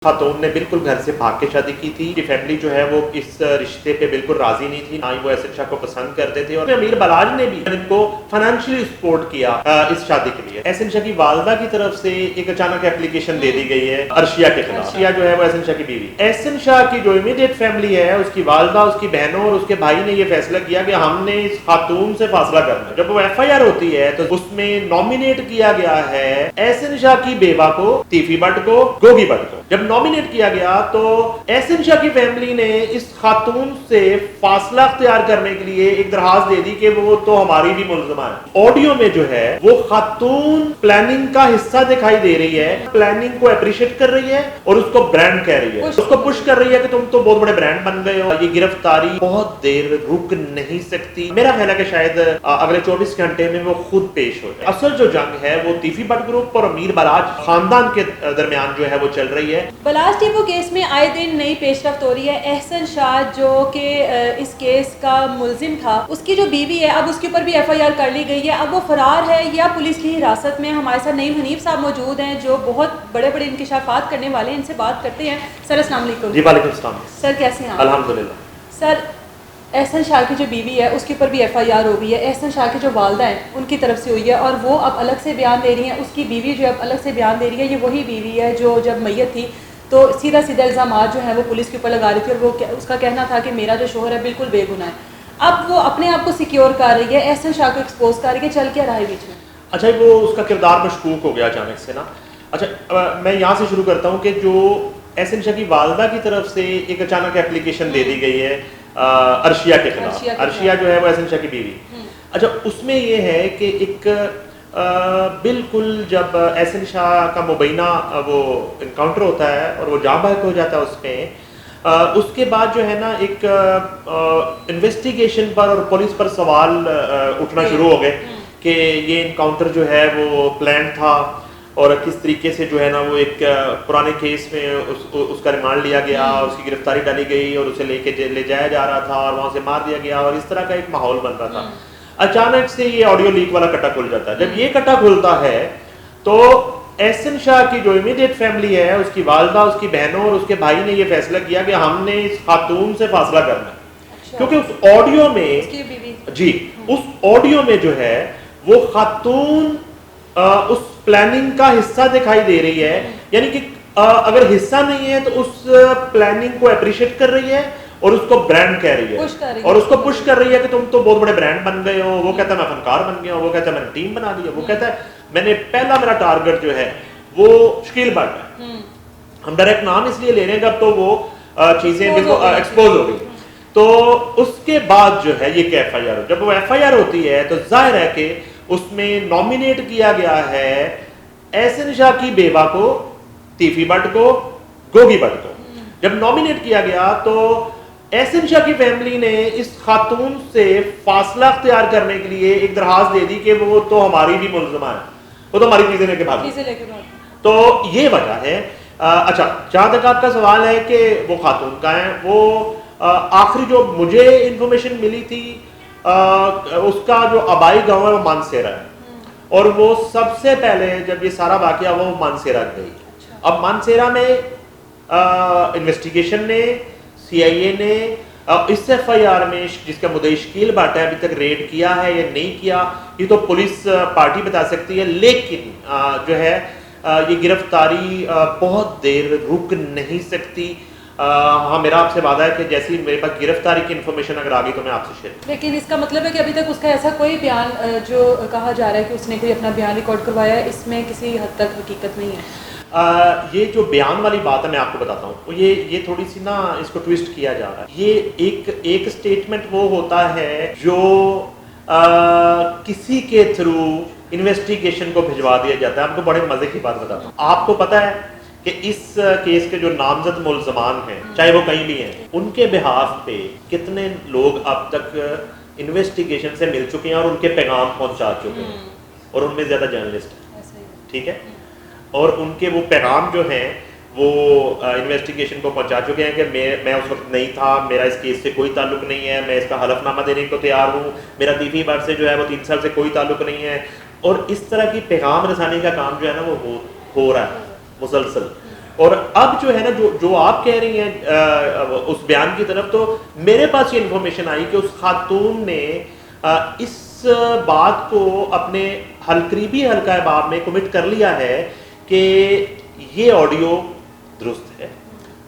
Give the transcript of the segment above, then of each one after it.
خاتون نے بالکل گھر سے بھاگ کے شادی کی تھی. کی فیملی جو ہے وہ اس رشتے پہ بالکل راضی نہیں تھی, نہ ہی وہ احسن شاہ کو پسند کرتے تھے, اور امیر بلاج نے بھی ان کو فائنینشلی سپورٹ کیا اس شادی کے لیے. احسن شاہ کی والدہ کی طرف سے ایک اچانک اپلیکیشن دے دی گئی ہے عرشیہ کے خلاف. عرشیہ جو ہے وہ احسن شاہ کی بیوی. احسن شاہ کی جو امیڈیٹ فیملی ہے, اس کی والدہ, اس کی بہنوں اور اس کے بھائی نے یہ فیصلہ کیا کہ ہم نے اس خاتون سے فاصلہ کرنا ہے. جب وہ ایف آئی آر ہوتی ہے تو اس میں نامینیٹ کیا گیا ہے احسن شاہ کی بیوہ کو, تیفی بٹ کو, گوگی بٹ کو. جب نامینیٹ کیا گیا تو احسن شاہ کی فیملی نے اس خاتون سے فاصلہ اختیار کرنے کے لیے ایک درخواست دے دی کہ وہ تو ہماری بھی ملزمہ ہے. آڈیو میں جو ہے وہ خاتون پلاننگ کا حصہ دکھائی دے رہی ہے, پلاننگ کو اپریشیٹ کر رہی ہے اور اس کو برانڈ کہہ رہی ہے, اس کو پش کر رہی ہے کہ تم تو بہت بڑے برانڈ بن گئے ہو. یہ گرفتاری بہت دیر رک نہیں سکتی. میرا خیال ہے کہ شاید اگلے 24 گھنٹے میں وہ خود پیش ہو جائے. اصل جو جنگ ہے وہ تیفی بٹ گروپ اور امیر بلاج خاندان کے درمیان جو ہے وہ چل رہی ہے. بلاج ٹیپو کیس میں آئے دن نئی پیش رفت ہو رہی ہے. احسن شاہ جو کہ اس کیس کا ملزم تھا, اس کی جو بیوی ہے اب اس کے اوپر بھی ایف آئی آر کر لی گئی ہے. اب وہ فرار ہے یا پولیس کی حراست میں. ہمارے ساتھ نعیم حنیف صاحب موجود ہیں جو بہت بڑے بڑے انکشافات کرنے والے ہیں, ان سے بات کرتے ہیں. سر السلام علیکم. جی وعلیکم السلام. سر کیسے ہیں آپ؟ الحمدللہ. سر احسن شاہ کی جو بیوی ہے اس کے اوپر بھی ایف آئی آر ہو گئی ہے. احسن شاہ کی جو والدہ ہیں ان کی طرف سے ہوئی ہے اور وہ اب الگ سے بیان دے رہی ہیں. اس کی بیوی جو اب الگ سے بیان دے رہی ہے. یہ وہی بیوی ہے جو جب میت تھی تو سیدھا الزامات جو ہیں وہ پولیس کے اوپر لگا رہی تھی, اور وہ اس کا کہنا تھا کہ میرا جو شوہر ہے بالکل بے گناہ ہے. اب وہ اپنے آپ کو سیکیور کر رہی ہے, احسن شاہ کو ایکسپوز کر رہی ہے. چل کیا رہا ہے بیچ میں؟ اچھا, وہ اس کا کردار مشکوک ہو گیا اچانک سے نا. اچھا میں یہاں سے شروع کرتا ہوں کہ جو احسن شاہ کی والدہ کی طرف سے ایک اچانک اپلیکیشن دے دی گئی ہے عرشیہ کے خلاف. عرشیہ جو ہے وہ احسن شاہ کی بیوی. اچھا اس میں یہ ہے کہ ایک بالکل جب احسن شاہ کا مبینہ وہ انکاؤنٹر ہوتا ہے اور وہ جاں بحق ہو جاتا ہے اس میں, اس کے بعد جو ہے نا ایک انویسٹیگیشن پر اور پولیس پر سوال اٹھنا شروع ہو گئے کہ یہ انکاؤنٹر جو ہے وہ پلان تھا اور کس طریقے سے جو ہے نا وہ ایک پرانے کیس میں اس کا ریمانڈ لیا گیا, اس کی گرفتاری ڈالی گئی اور اسے لے جایا جا رہا تھا اور وہاں سے مار دیا گیا, اور اس طرح کا ایک ماحول بن رہا تھا. اچانک سے یہ آڈیو لیک والا کٹا کھل جاتا ہے. جب یہ کٹا کھلتا ہے تو احسن شاہ کی جو امیڈیٹ فیملی ہے, اس کی والدہ, اس کی بہنوں اور اس کے بھائی نے یہ فیصلہ کیا کہ ہم نے اس خاتون سے فاصلہ کرنا ہے. کیونکہ اس آڈیو میں جی اس آڈیو میں جو ہے وہ خاتون اس پلاننگ کا حصہ دکھائی دے رہی ہے. یعنی کہ اگر حصہ نہیں ہے تو اس پلاننگ کو اپریشیٹ کر رہی ہے اور اس کو برانڈ کہہ رہی ہے, اور اس کو پش کر رہی ہے کہ تم تو بہت بڑے برانڈ بن گئے ہو. وہ کہتا ہے میں فنکار بن گیا ہوں, وہ کہتا ہے میں نے ٹیم بنا لی ہے, وہ کہتا ہے میں نے پہلا میرا ٹارگٹ جو ہے وہ شکیل بٹ ہے. ہم ڈائریکٹ نام اس لیے لے رہے ہیں جب تو وہ چیزیں ایکسپوز ہو گئی. تو اس کے بعد جو ہے یہ ایف آئی آر, جب وہ ایف آئی آر ہوتی ہے تو ظاہر ہے کہ اس میں نامینیٹ کیا گیا ہے احسن شاہ کی بیوہ کو, تیفی بٹ کو, گوگی بٹ کو. جب نامینیٹ کیا گیا تو احسن شاہ کی فیملی نے اس خاتون سے فاصلہ اختیار کرنے کے لیے ایک درخواست دے دی کہ وہ تو ہماری بھی ملزمہ ہے, وہ تو ہماری چیزیں لے کے بھاگی. تو یہ وجہ ہے. اچھا جہاں تک آپ کا سوال ہے کہ وہ خاتون کا ہے, وہ آخری جو مجھے انفارمیشن ملی تھی اس کا جو آبائی گاؤں ہے وہ مانسیرا ہے, اور وہ سب سے پہلے جب یہ سارا واقعہ ہوا وہ مانسیرا گئی. اب مانسیرا میں انویسٹیگیشن نے, سی آئی اے نے اس ایف آئی آر میں جس کا مدعی شکیل بٹ ہے ابھی تک ریڈ کیا ہے یا نہیں کیا یہ تو پولیس پارٹی بتا سکتی ہے. لیکن جو ہے یہ گرفتاری بہت دیر رک نہیں سکتی. ہاں میرا آپ سے وعدہ ہے کہ جیسی میرے پاس گرفتاری کی انفارمیشن اگر آ گئی تو میں آپ سے شیئر. لیکن اس کا مطلب ہے کہ ابھی تک اس کا ایسا کوئی بیان جو کہا جا رہا ہے کہ اس نے کوئی اپنا بیان ریکارڈ کروایا ہے, اس میں کسی حد تک حقیقت نہیں ہے. یہ جو بیان والی بات ہے میں آپ کو بتاتا ہوں, یہ تھوڑی سی نا اس کو ٹویسٹ کیا جا رہا ہے. یہ ایک سٹیٹمنٹ وہ ہوتا ہے جو کسی کے تھرو انویسٹیگیشن کو بھجوا دیا جاتا ہے. آپ کو بڑے مزے کی بات بتاتا ہوں. آپ کو پتا ہے کہ اس کیس کے جو نامزد ملزمان ہیں چاہے وہ کہیں بھی ہیں, ان کے بہاف پہ کتنے لوگ اب تک انویسٹیگیشن سے مل چکے ہیں اور ان کے پیغام پہنچا چکے ہیں, اور ان میں زیادہ جرنلسٹ ہیں. ٹھیک ہے, اور ان کے وہ پیغام جو ہیں وہ انویسٹیگیشن کو پہنچا چکے ہیں کہ میں اس وقت نہیں تھا, میرا اس کیس سے کوئی تعلق نہیں ہے, میں اس کا حلف نامہ دینے کو تیار ہوں, میرا تیفی بٹ سے جو ہے وہ 3 سال سے کوئی تعلق نہیں ہے. اور اس طرح کی پیغام رسانی کا کام جو ہے نا وہ ہو رہا ہے مسلسل. اور اب جو ہے نا جو آپ کہہ رہی ہیں اس بیان کی طرف، تو میرے پاس یہ انفارمیشن آئی کہ اس خاتون نے اس بات کو اپنے قریبی حلقہ باب میں کمٹ کر لیا ہے کہ یہ آڈیو درست ہے،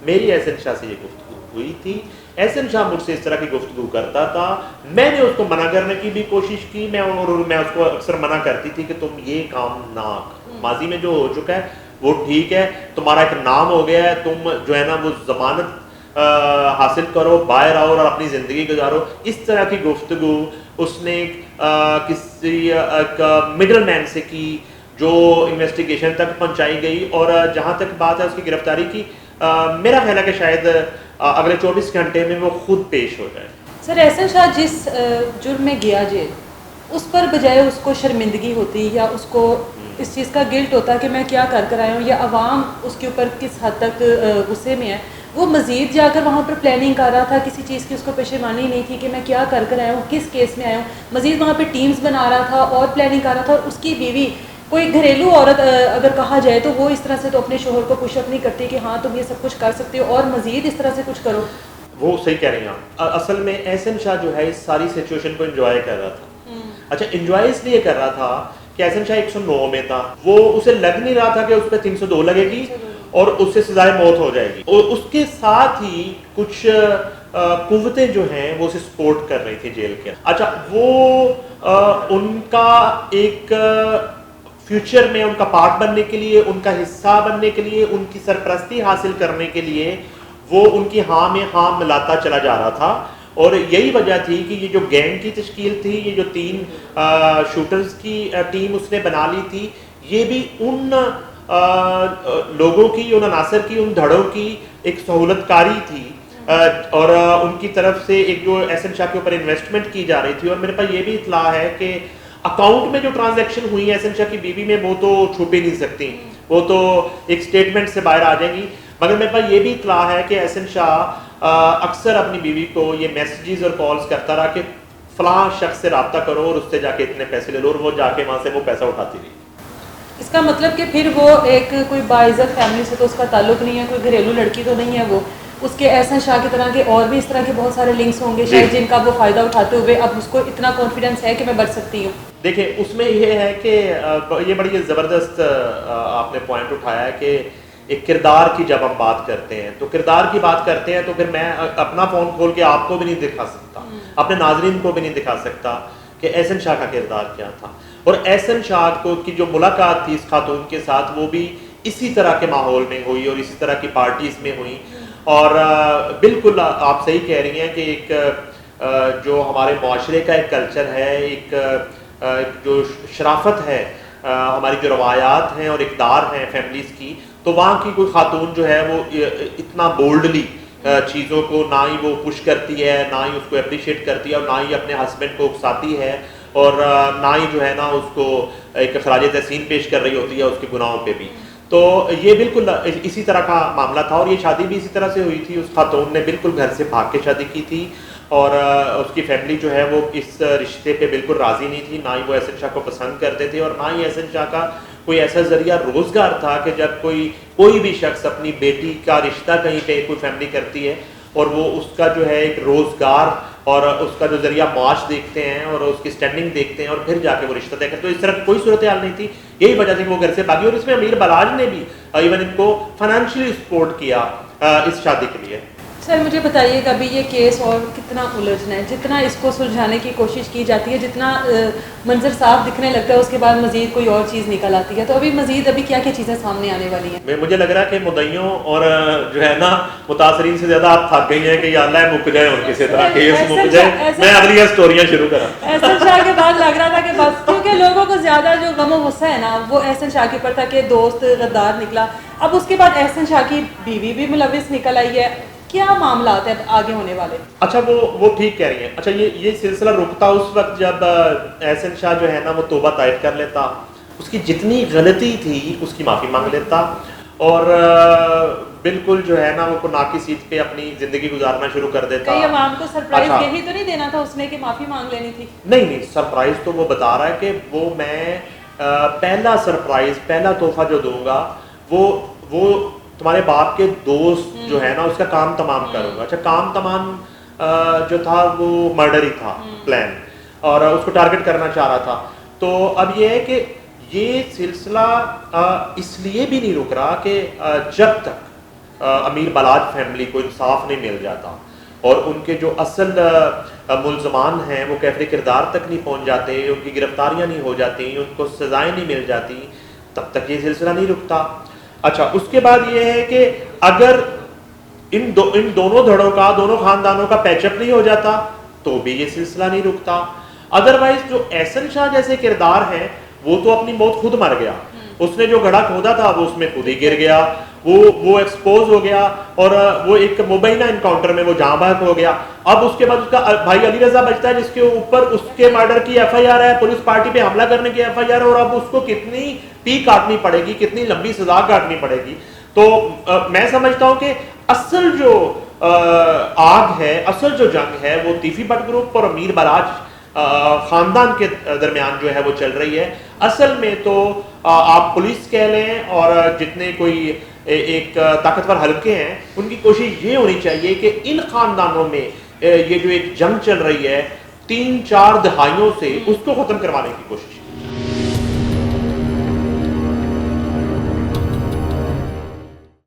میری احسن شاہ سے یہ گفتگو ہوئی تھی، احسن شاہ مجھ سے اس طرح کی گفتگو کرتا تھا، میں نے اس کو منع کرنے کی بھی کوشش کی، میں اس کو اکثر منع کرتی تھی کہ تم یہ کام نہ، ماضی میں جو ہو چکا ہے وہ ٹھیک ہے، تمہارا ایک نام ہو گیا ہے، تم جو ہے نا وہ ضمانت حاصل کرو، باہر آؤ اور اپنی زندگی گزارو. اس طرح کی گفتگو اس نے کسی مڈل مین سے کی جو انویسٹیگیشن تک پہنچائی گئی، اور جہاں تک بات ہے اس کی گرفتاری کی، میرا خیال ہے کہ شاید اگلے 24 گھنٹے میں وہ خود پیش ہو جائے. سر احسن شاہ جس جرم میں گیا جیل، اس پر بجائے اس کو شرمندگی ہوتی یا اس کو اس چیز کا گلٹ ہوتا کہ میں کیا کر آیا ہوں، یا عوام اس کے اوپر کس حد تک غصے میں ہے، وہ مزید جا کر وہاں پر پلاننگ کر رہا تھا، کسی چیز کی اس کو پشیمانی نہیں تھی کہ میں کیا کر آیا ہوں، کس کیس میں آیا ہوں، مزید وہاں پہ ٹیمز بنا رہا تھا اور پلاننگ کر رہا تھا. اور اس کی بیوی کوئی گھریلو عورت اگر کہا جائے تو وہ اس طرح سے تو اپنے شوہر کو پش اپ نہیں کرتی کہ ہاں تم یہ سب کچھ کر سکتے ہو اور مزید اس طرح سے کچھ کرو. وہ صحیح کہہ رہی ہیں آپ. اصل میں احسن شاہ جو ہے اس ساری سچویشن کو انجوائے کر رہا تھا. اچھا انجوائے اس لیے کر رہا تھا کہ احسن شاہ 109 میں تھا، وہ اسے لگ نہیں رہا تھا کہ اس پہ 302 لگے گی اور اس سے سزائے موت ہو جائے گی. اور اس کے ساتھ ہی کچھ قوتیں جو ہیں وہ اسے سپورٹ کر رہی تھی جیل کے. اچھا وہ ان کا ایک فیوچر میں ان کا پارٹ بننے کے لیے، ان کا حصہ بننے کے لیے، ان کی سرپرستی حاصل کرنے کے لیے وہ ان کی ہاں میں ہاں ملاتا چلا جا رہا تھا. اور یہی وجہ تھی کہ یہ جو گینگ کی تشکیل تھی، یہ جو 3 شوٹرز کی ٹیم اس نے بنا لی تھی، یہ بھی ان لوگوں کی، ان عناصر کی، ان دھڑوں کی ایک سہولت کاری تھی، اور ان کی طرف سے ایک جو احسن شاہ کے اوپر انویسٹمنٹ کی جا رہی تھی. اور میرے پاس یہ بھی اطلاع ہے کہ اکاؤنٹ میں جو ٹرانزیکشن ہوئی ہے احسن شاہ کی بیوی میں، وہ تو چھپے نہیں سکتی، وہ تو ایک سٹیٹمنٹ سے باہر آ جائیں گی. مگر میرے پاس یہ بھی اطلاع ہے کہ احسن شاہ اکثر اپنی بیوی کو یہ میسیجز اور کالز کرتا رہا کہ فلاں شخص سے رابطہ کرو اور اس سے جا کے اتنے پیسے لے لو، اور وہ جا کے وہاں سے وہ پیسہ اٹھاتی رہی. اس کا مطلب کہ پھر وہ ایک کوئی باعزت فیملی سے تو اس کا تعلق نہیں ہے، کوئی گھریلو لڑکی تو نہیں ہے وہ. اس کے احسن شاہ کی طرح کے اور بھی اس طرح کے بہت سارے لنکس ہوں گے شاید جن کا وہ فائدہ اٹھاتے ہوئے اب اس کو اتنا کانفیڈنس ہے کہ میں بچ سکتی ہوں. دیکھیں اس میں یہ ہے کہ یہ بڑی زبردست آپ نے پوائنٹ اٹھایا ہے کہ ایک کردار کی جب ہم بات کرتے ہیں تو کردار کی بات کرتے ہیں تو پھر میں اپنا فون کھول کے آپ کو بھی نہیں دکھا سکتا، اپنے ناظرین کو بھی نہیں دکھا سکتا کہ احسن شاہ کا کردار کیا تھا. اور احسن شاہ کو کی جو ملاقات تھی اس خاتون کے ساتھ وہ بھی اسی طرح کے ماحول میں ہوئی اور اسی طرح کی پارٹیز میں ہوئی. اور بالکل آپ صحیح کہہ رہی ہیں کہ ایک جو ہمارے معاشرے کا ایک کلچر ہے، ایک جو شرافت ہے، ہماری جو روایات ہیں اور اقدار ہیں فیملیز کی، تو وہاں کی کوئی خاتون جو ہے وہ اتنا بولڈلی چیزوں کو نہ ہی وہ پش کرتی ہے، نہ ہی اس کو اپریشیٹ کرتی ہے، اور نہ ہی اپنے ہسبینڈ کو اکساتی ہے، اور نہ ہی جو ہے نا اس کو ایک خراج تحسین پیش کر رہی ہوتی ہے اس کے گناہوں پہ بھی. تو یہ بالکل اسی طرح کا معاملہ تھا. اور یہ شادی بھی اسی طرح سے ہوئی تھی. اس خاتون نے بالکل گھر سے بھاگ کے شادی کی تھی، اور اس کی فیملی جو ہے وہ اس رشتے پہ بالکل راضی نہیں تھی، نہ ہی وہ احسن شاہ کو پسند کرتے تھے، اور نہ ہی احسن شاہ کا کوئی ایسا ذریعہ روزگار تھا کہ جب کوئی بھی شخص اپنی بیٹی کا رشتہ کہیں پہ کوئی فیملی کرتی ہے اور وہ اس کا جو ہے ایک روزگار اور اس کا جو ذریعہ معاش دیکھتے ہیں اور اس کی سٹینڈنگ دیکھتے ہیں اور پھر جا کے وہ رشتہ طے کرتے. تو اس طرح کی کوئی صورتحال نہیں تھی. یہی وجہ تھی کہ وہ گھر سے بھاگی. اور اس میں امیر بلاج نے بھی ایون ان کو فائنینشلی سپورٹ کیا اس شادی کے لیے. سر مجھے بتائیے گا ابھی یہ کیس اور کتنا الجھنا ہے، جتنا اس کو سلجھانے کی کوشش کی جاتی ہے، جتنا منظر صاف دکھنے لگتا ہے اس کے بعد مزید کوئی اور چیز نکل آتی ہے. تو مزید ابھی کیا کیا چیزیں سامنے آنے والی ہیں؟ مجھے لگ رہا ہے کہ مدعیوں اور جو ہے نا متاثرین سے زیادہ آپ تھک گئی ہیں کہ یا اللہ مک جائے، اور کسی طرح کیس مک جائے، میں اگلی اسٹوریاں شروع کرا. احسن شاہ کے بعد لگ رہا تھا کہ بس، کیونکہ لوگوں کو زیادہ جو غم و غصہ ہے نا وہ احسن شاہ کے اوپر تھا کہ دوست غدار نکلا. اب اس کے بعد احسن شاہ کی بیوی بھی ملوث نکل آئی ہے. کیا معاملات ہیں آگے ہونے والے؟ اچھا وہ ٹھیک کہہ رہی ہیں. اچھا یہ سلسلہ رکتا اس وقت جب احسن شاہ جو ہے نا وہ توبہ طائب کر لیتا، اس کی جتنی غلطی تھی اس کی معافی مانگ لیتا، اور بالکل جو ہے نا وہ ناکی سیٹ پہ اپنی زندگی گزارنا شروع کر دیتا. کئی عوام کو سرپرائز یہی تو نہیں دینا تھا اس نے کہ معافی مانگ لینی تھی؟ نہیں، سرپرائز تو وہ بتا رہا ہے کہ وہ میں پہلا سرپرائز، پہلا تحفہ جو دوں گا وہ تمہارے باپ کے دوست جو ہے نا اس کا کام تمام کروں گا. اچھا کام تمام جو تھا وہ مرڈر ہی تھا پلان, اور اس کو ٹارگٹ کرنا چاہ رہا تھا. تو اب یہ ہے کہ یہ سلسلہ اس لیے بھی نہیں رک رہا کہ جب تک امیر بلاج فیملی کو انصاف نہیں مل جاتا اور ان کے جو اصل ملزمان ہیں وہ کیفر کردار تک نہیں پہنچ جاتے, ان کی گرفتاریاں نہیں ہو جاتی, ان کو سزائیں نہیں مل جاتی, تب تک یہ سلسلہ نہیں رکتا. اچھا اس کے بعد یہ ہے کہ اگر ان دونوں دھڑوں کا, دونوں خاندانوں کا پیچ اپ نہیں ہو جاتا تو بھی یہ سلسلہ نہیں رکتا. ادروائز جو احسن شاہ جیسے کردار ہیں وہ تو اپنی موت خود مر گیا, اس نے جو گڑھا کھودا تھا وہ اس میں خود ہی گر گیا, وہ ایکسپوز ہو گیا اور وہ ایک مبینہ انکاؤنٹر میں وہ جاں بحق ہو گیا. اب اس کے بعد اس کا بھائی علی رضا بچتا ہے جس کے اوپر اس کے مرڈر کی ایف آئی آر ہے, پولیس پارٹی پہ حملہ کرنے کی ایف آئی آر ہے, اور اب اس کو کتنی پی کاٹنی پڑے گی, کتنی لمبی سزا کاٹنی پڑے گی. تو میں سمجھتا ہوں کہ اصل جو آگ ہے, اصل جو جنگ ہے وہ تیفی بٹ گروپ اور امیر بلاج خاندان کے درمیان جو ہے وہ چل رہی ہے. اصل میں تو آپ پولیس کہہ لیں اور جتنے کوئی ایک طاقتور حلقے ہیں ان کی کوشش یہ ہونی چاہیے کہ ان خاندانوں میں یہ جو ایک جنگ چل رہی ہے 3-4 دہائیوں سے, اس کو ختم کروانے کی کوشش.